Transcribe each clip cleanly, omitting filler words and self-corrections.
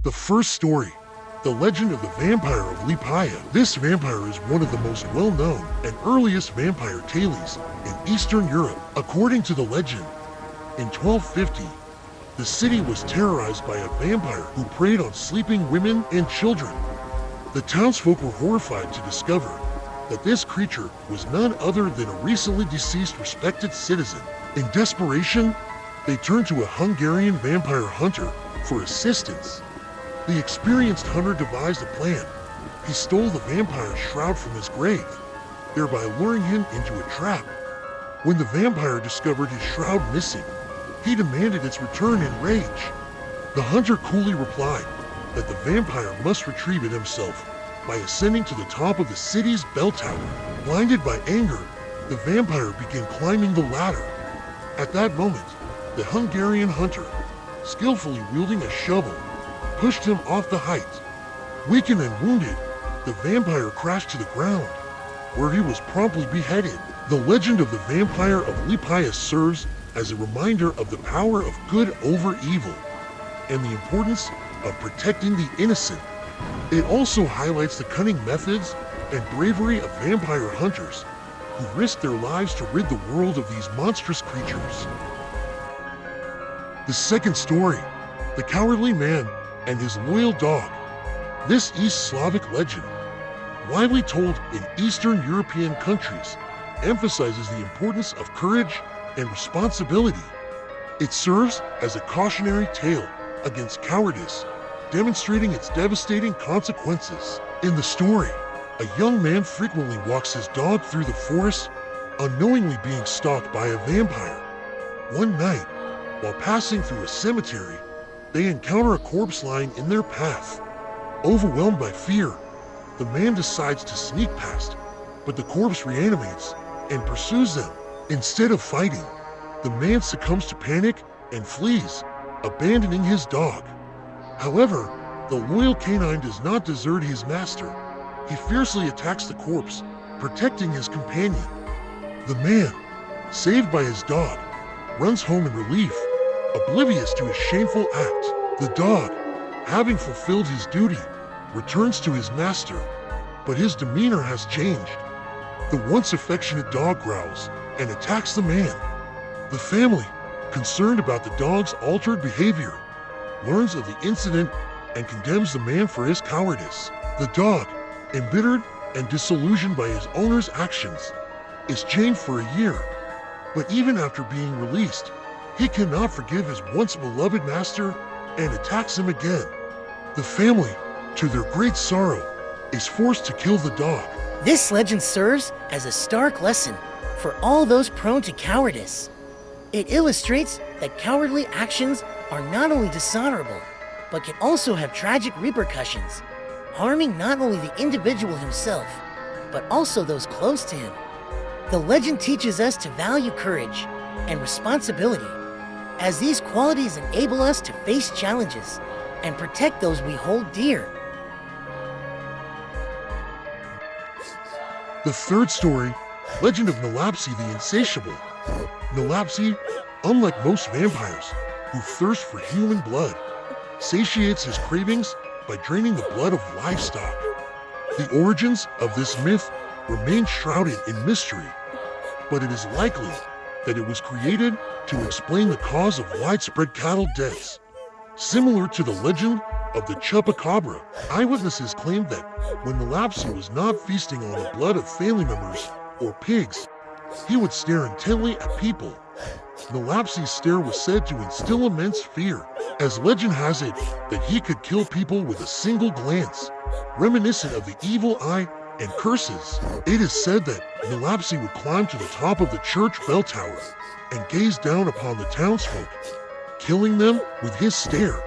The first story, the legend of the Vampire of Liepaja. This vampire is one of the most well-known and earliest vampire tales in Eastern Europe. According to the legend, in 1250, the city was terrorized by a vampire who preyed on sleeping women and children. The townsfolk were horrified to discover that this creature was none other than a recently deceased respected citizen. In desperation, they turned to a Hungarian vampire hunter for assistance. The experienced hunter devised a plan. He stole the vampire's shroud from his grave, thereby luring him into a trap. When the vampire discovered his shroud missing, he demanded its return in rage. The hunter coolly replied that the vampire must retrieve it himself by ascending to the top of the city's bell tower. Blinded by anger, the vampire began climbing the ladder. At that moment, the Hungarian hunter, skillfully wielding a shovel, pushed him off the height. Weakened and wounded, the vampire crashed to the ground, where he was promptly beheaded. The legend of the Vampire of Liepaja serves as a reminder of the power of good over evil and the importance of protecting the innocent. It also highlights the cunning methods and bravery of vampire hunters who risk their lives to rid the world of these monstrous creatures. The second story, the cowardly man and his loyal dog. This East Slavic legend, widely told in Eastern European countries, emphasizes the importance of courage and responsibility. It serves as a cautionary tale against cowardice, demonstrating its devastating consequences. In the story, a young man frequently walks his dog through the forest, unknowingly being stalked by a vampire. One night, while passing through a cemetery, they encounter a corpse lying in their path. Overwhelmed by fear, the man decides to sneak past, but the corpse reanimates and pursues them. Instead of fighting, the man succumbs to panic and flees, abandoning his dog. However, the loyal canine does not desert his master. He fiercely attacks the corpse, protecting his companion. The man, saved by his dog, runs home in relief, oblivious to his shameful act. The dog, having fulfilled his duty, returns to his master, but his demeanor has changed. The once affectionate dog growls and attacks the man. The family, concerned about the dog's altered behavior, learns of the incident and condemns the man for his cowardice. The dog, embittered and disillusioned by his owner's actions, is chained for a year. But even after being released, he cannot forgive his once beloved master and attacks him again. The family, to their great sorrow, is forced to kill the dog. This legend serves as a stark lesson for all those prone to cowardice. It illustrates that cowardly actions are not only dishonorable, but can also have tragic repercussions, harming not only the individual himself, but also those close to him. The legend teaches us to value courage and responsibility, as these qualities enable us to face challenges and protect those we hold dear. The third story, legend of Nelapsi the Insatiable. Nelapsi, unlike most vampires who thirst for human blood, satiates his cravings by draining the blood of livestock. The origins of this myth remain shrouded in mystery, but it is likely that it was created to explain the cause of widespread cattle deaths. Similar to the legend of the Chupacabra, eyewitnesses claimed that when Nelapsi was not feasting on the blood of family members or pigs, he would stare intently at people. Nelapsi's stare was said to instill immense fear, as legend has it that he could kill people with a single glance, reminiscent of the evil eye and curses. It is said that Nelapsi would climb to the top of the church bell tower and gaze down upon the townsfolk, killing them with his stare.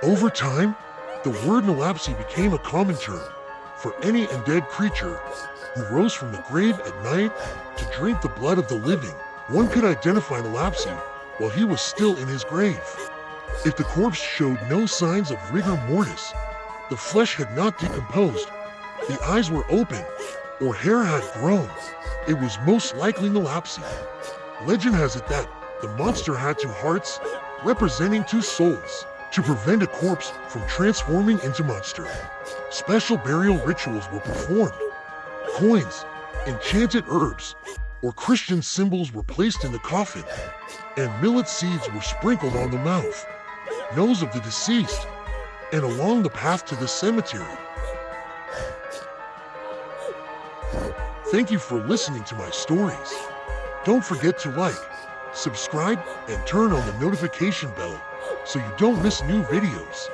Over time, the word Nelapsi became a common term for any undead creature who rose from the grave at night to drink the blood of the living. One could identify Nelapsi while he was still in his grave. If the corpse showed no signs of rigor mortis, the flesh had not decomposed, the eyes were open, or hair had grown, it was most likely Nelapsi. Legend has it that the monster had two hearts, representing two souls. to prevent a corpse from transforming into monster. Special burial rituals were performed. Coins, enchanted herbs, or Christian symbols were placed in the coffin, and millet seeds were sprinkled on the mouth, nose of the deceased, and along the path to the cemetery. Thank you for listening to my stories. Don't forget to like, subscribe, and turn on the notification bell so you don't miss new videos.